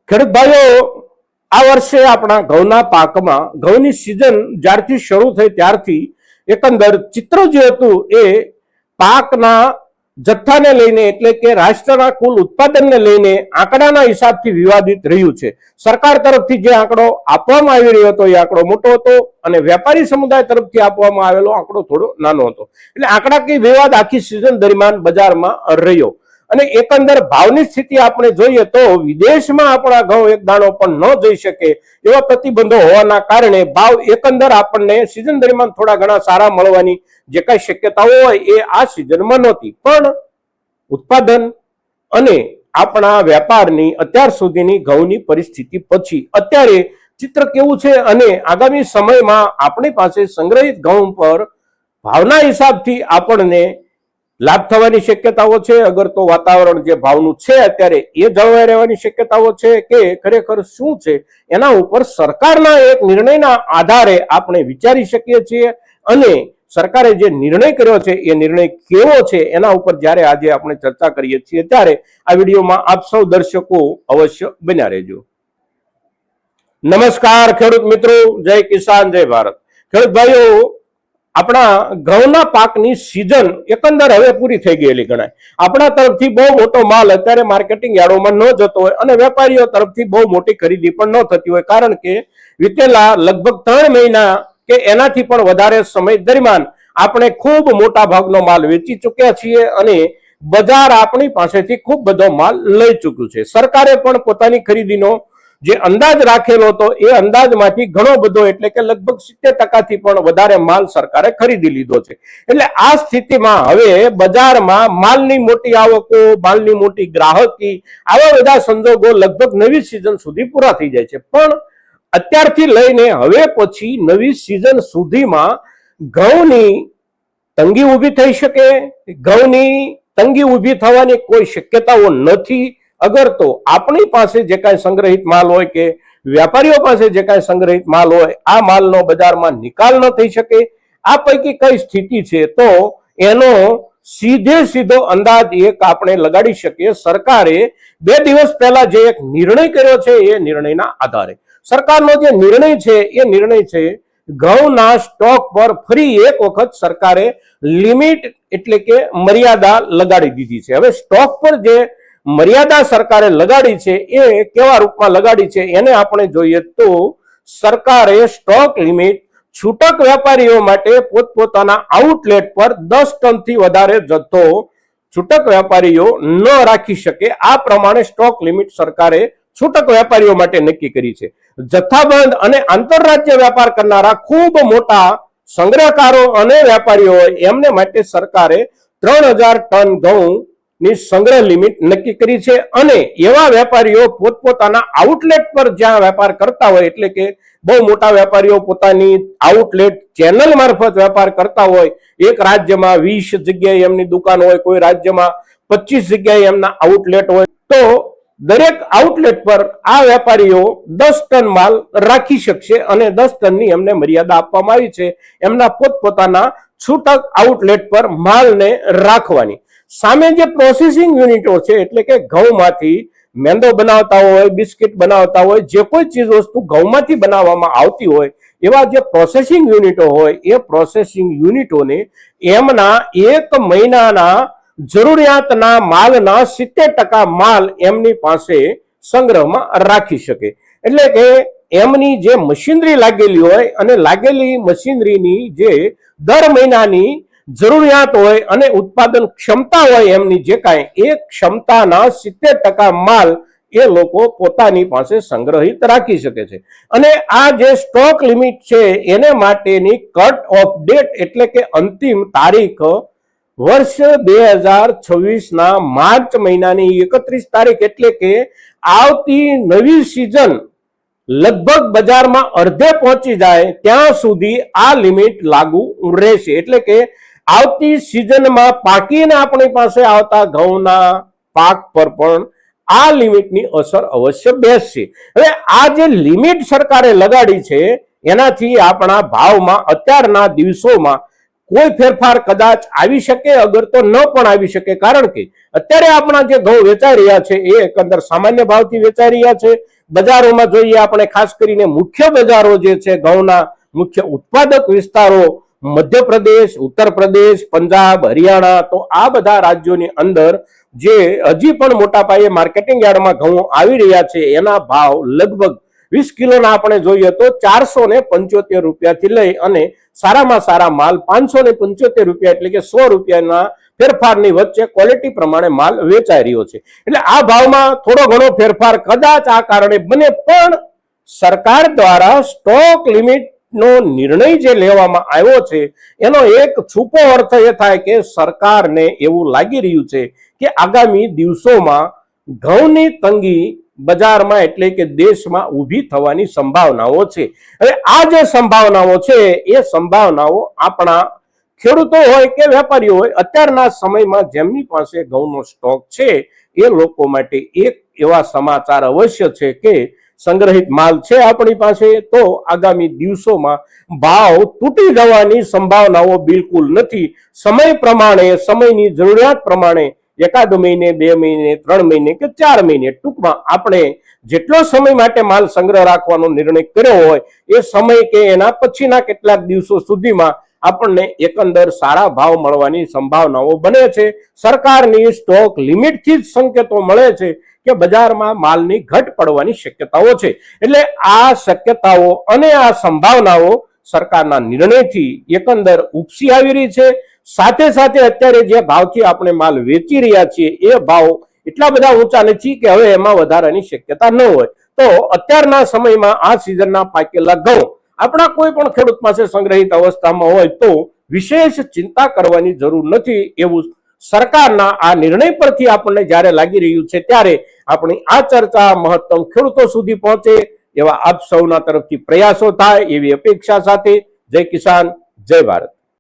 ખેડૂત ભાઈઓ, આ વર્ષે આપણા ઘઉંના પાકમાં ઘઉંની સિઝન જ્યારથી શરૂ થઈ ત્યારથી એકંદર ચિત્ર જે હતું એ પાકના જથ્થાને લઈને એટલે કે રાષ્ટ્રના કુલ ઉત્પાદનને લઈને આંકડાના હિસાબથી વિવાદિત રહ્યું છે. સરકાર તરફથી જે આંકડો આપવામાં આવી રહ્યો હતો એ આંકડો મોટો હતો અને વેપારી સમુદાય તરફથી આપવામાં આવેલો આંકડો થોડો નાનો હતો. એટલે આંકડાકીય વિવાદ આખી સિઝન દરમિયાન બજારમાં રહ્યો. અને એકંદર ભાવની સ્થિતિ આપણે જોઈએ તો વિદેશમાં આપણા ઘઉં એક દાણો પણ ન જઈ શકે એવા પ્રતિબંધો હોવાના કારણે ભાવ એકંદર આપણને સિઝન દરમિયાન થોડા ઘણા સારા મળવાની જે કઈ શક્યતાઓ હોય એ આ સિઝનમાં નહોતી. પણ ઉત્પાદન અને આપણા વેપારની અત્યાર સુધીની ઘઉંની પરિસ્થિતિ પછી અત્યારે ચિત્ર કેવું છે અને આગામી સમયમાં આપણી પાસે સંગ્રહિત ઘઉં પર ભાવના હિસાબથી આપણને લાભ થવાની શક્યતાઓ છે. અગર તો વાતાવરણ જે ભાવનું છે અત્યારે એ જળવાઈ રહેવાની શક્યતાઓ છે કે ખરેખર શું છે એના ઉપર સરકારના એક નિર્ણયના આધારે આપણે વિચારી શકીએ છીએ. અને સરકારે જે નિર્ણય કર્યો છે એ નિર્ણય કેવો છે એના ઉપર જ્યારે આજે આપણે ચર્ચા કરીએ છીએ ત્યારે આ વિડીયોમાં આપ સૌ દર્શકો અવશ્ય બન્યા રહેજો. નમસ્કાર ખેડૂત મિત્રો, જય કિસાન, જય ભારત. ખેડૂત ભાઈઓ, આપણા ઘઉંના પાકની સિઝન એકંદર હવે પૂરી થઈ ગયેલી ગણાય. આપણા તરફથી બહુ મોટો માલ અત્યારે માર્કેટિંગ યાર્ડોમાં ન જતો હોય અને વેપારીઓ તરફથી બહુ મોટી ખરીદી પણ ન થતી હોય, કારણ કે વીતેલા લગભગ 3 મહિના કે એનાથી પણ વધારે સમય દરમિયાન આપણે ખૂબ મોટા ભાગનો માલ વેચી ચૂક્યા છીએ અને બજાર આપણી પાસેથી ખૂબ બધો માલ લઈ ચૂક્યું છે. સરકારે પણ પોતાની ખરીદીનો જે અંદાજ રાખેલો હતો એ અંદાજમાંથી ઘણો બધો એટલે કે લગભગ 70% થી પણ વધારે માલ સરકારે ખરીદી લીધો છે. એટલે આ સ્થિતિમાં હવે બજારમાં માલની મોટી આવકો, માલની મોટી ગ્રાહકી, આવા બધા સંજોગો લગભગ નવી સિઝન સુધી પૂરા થઈ જાય છે. પણ અત્યારથી લઈને હવે પછી નવી સિઝન સુધીમાં ઘઉંની તંગી ઊભી થઈ શકે, ઘઉંની તંગી ઊભી થવાની કોઈ શક્યતાઓ નથી. અગર તો આપણી પાસે જે કાંઈ સંગ્રહિત માલ હોય કે વેપારીઓ પાસે જે કાંઈ સંગ્રહિત માલ હોય આ માલનો બજારમાં નિકાલ ન થઈ શકે. આ પૈકી કઈ સ્થિતિ છે તો એનો સીધો અંદાજ એક આપણે લગાડી શકીએ. સરકારે 2 દિવસ પહેલા જે એક નિર્ણય કર્યો છે એ નિર્ણયના આધારે સરકારનો જે નિર્ણય છે એ નિર્ણય છે ઘઉંના સ્ટોક પર ફરી એક વખત સરકારે લિમિટ એટલે કે મર્યાદા લગાડી દીધી છે. હવે સ્ટોક પર જે મર્યાદા સરકારે લગાડી છે એ કેવા રૂપમાં લગાડી છે એને આપણે જોઈએ તો સરકારે સ્ટોક લિમિટ છૂટક વેપારીઓ માટે પોતપોતાના આઉટલેટ પર 10 ટનથી વધારે જથ્થો છૂટક વેપારીઓ ન રાખી શકે. આ પ્રમાણે સ્ટોક લિમિટ સરકારે છૂટક વેપારીઓ માટે નક્કી કરી છે. જથ્થાબંધ અને આંતરરાજ્ય વેપાર કરનારા ખૂબ મોટા સંગ્રહકારો અને વેપારીઓ એમને માટે સરકારે 3000 ટન ઘઉં ની સંગ્રહ લિમિટ નક્કી કરી છે. અને એવા વેપારીઓ પોતપોતાના આઉટલેટ પર જ્યાં વેપાર કરતા હોય એટલે કે બહુ મોટા વેપારીઓ પોતાની આઉટલેટ ચેનલ મારફત વેપાર કરતા હોય, એક રાજ્યમાં 20 જગ્યાએ એમની દુકાન હોય, કોઈ રાજ્યમાં 25 જગ્યાએ એમના આઉટલેટ હોય, તો દરેક આઉટલેટ પર આ વેપારીઓ 10 ટન માલ રાખી શકશે અને 10 ટનની એમને મર્યાદા આપવામાં આવી છે એમના પોતપોતાના છૂટક આઉટલેટ પર માલને રાખવાની. સામે જે પ્રોસેસિંગ યુનિટો છે એટલે કે ઘઉંમાંથી મેંદો બનાવતા હોય, બિસ્કિટ બનાવતા હોય, જે કોઈ ચીજ વસ્તુ ઘઉંમાંથી બનાવવામાં આવતી હોય એવા જે પ્રોસેસિંગ યુનિટો હોય એ પ્રોસેસિંગ યુનિટોને એમના 1 મહિનાના જરૂરિયાતના માલના 70% માલ એમની પાસે સંગ્રહમાં રાખી શકે. એટલે કે એમની જે મશીનરી લાગેલી હોય અને લાગેલી મશીનરીની જે દર મહિનાની જરૂરિયાત હોય અને ઉત્પાદન ક્ષમતા હોય એમની જે કાંઈ એ ક્ષમતાના 70% માલ એ લોકો પોતાની પાસે સંગ્રહિત રાખી શકે છે. અને આ જે સ્ટોક લિમિટ છે એને માટેની કટ ઓફ ડેટ એટલે કે અંતિમ તારીખ વર્ષ 2026ના માર્ચ મહિનાની 31 તારીખ એટલે કે આવતી નવી સિઝન લગભગ બજારમાં અડધે પહોંચી જાય ત્યાં સુધી આ લિમિટ લાગુ રહેશે. એટલે કે આવતી સિઝનમાં પાકીને આપણી પાસે આવતા ઘઉંના પાક પર પણ આ લિમિટની અસર અવશ્ય બેસશે. હવે આ જે લિમિટ સરકારે લગાડી છે એનાથી આપણા ભાવમાં અત્યારના દિવસોમાં કોઈ ફેરફાર કદાચ આવી શકે, અગર તો ન પણ આવી શકે. કારણ કે અત્યારે આપણા જે ઘઉં વેચાઈ રહ્યા છે એ એકંદર સામાન્ય ભાવથી વેચાઈ રહ્યા છે. બજારોમાં જોઈએ આપણે, ખાસ કરીને મુખ્ય બજારો જે છે ઘઉંના મુખ્ય ઉત્પાદક વિસ્તારો મધ્યપ્રદેશ, ઉત્તર પ્રદેશ, પંજાબ, હરિયાણા, તો આ બધા રાજ્યોની અંદર જે હજી પણ મોટા પાયે માર્કેટિંગ યાર્ડમાં ઘઉં આવી રહ્યા છે એના ભાવ લગભગ 20 કિલોના આપણે જોઈએ તો 475 રૂપિયાથી લઈ અને સારામાં સારા માલ 575 રૂપિયા એટલે કે 100 રૂપિયાના ફેરફારની વચ્ચે ક્વોલિટી પ્રમાણે માલ વેચાઈ રહ્યો છે. એટલે આ ભાવમાં થોડો ઘણો ફેરફાર કદાચ આ કારણે બને, પણ સરકાર દ્વારા સ્ટોક લિમિટ નો નિર્ણય જે લેવામાં આવ્યો છે એનો એક છુપો અર્થ એ થાય કે સરકારને એવું લાગી રહ્યું છે કે આગામી દિવસોમાં ઘઉંની તંગી બજારમાં એટલે કે દેશમાં ઊભી થવાની સંભાવનાઓ છે. હવે આ જે સંભાવનાઓ છે એ સંભાવનાઓ આપણા ખેડૂતો હોય કે વેપારીઓ હોય, અત્યારના સમયમાં જેમની પાસે ઘઉંનો સ્ટોક છે એ લોકો માટે એક એવા સમાચાર અવશ્ય છે કે સંગ્રહિત માલ છે આપણી પાસે તો આગામી દિવસોમાં ભાવ તૂટી જવાની સંભાવનાઓ બિલકુલ નથી. સમય પ્રમાણે, સમયની જરૂરિયાત પ્રમાણે એકાદ મહિને, 2 મહિને, 3 મહિને કે 4 મહિને, ટૂંકમાં આપણે જેટલો સમય માટે માલ સંગ્રહ રાખવાનો નિર્ણય કર્યો હોય એ સમય કે એના પછીના કેટલાક દિવસો સુધીમાં આપણને એકંદર સારા ભાવ મળવાની સંભાવનાઓ બને છે. સરકારની સ્ટોક લિમિટથી જ સંકેતો મળે છે કે બજારમાં માલની ઘટ પડવાની શક્યતાઓ છે. એટલે આ શક્યતાઓ અને આ સંભાવનાઓ સરકારના નિર્ણયથી એકંદર ઉપસી આવી રહી છે. સાથે સાથે અત્યારે જે ભાવથી આપણે માલ વેચી રહ્યા છીએ એ ભાવ એટલા બધા ઊંચા નથી કે હવે એમાં વધારાની શક્યતા ન હોય. તો અત્યારના સમયમાં આ સિઝનના પાકેલા ઘઉં આપણા કોઈ પણ ખેડૂત પાસે સંગ્રહિત અવસ્થામાં હોય તો વિશેષ ચિંતા કરવાની જરૂર નથી એવું સરકારના આ નિર્ણય પરથી આપણને જ્યારે લાગી રહ્યું છે ત્યારે આપણી આ ચર્ચા મહત્તમ ખેડૂતો સુધી પહોંચે એવા આપ સૌના તરફથી પ્રયાસો થાય એવી અપેક્ષા સાથે જય કિસાન, જય ભારત.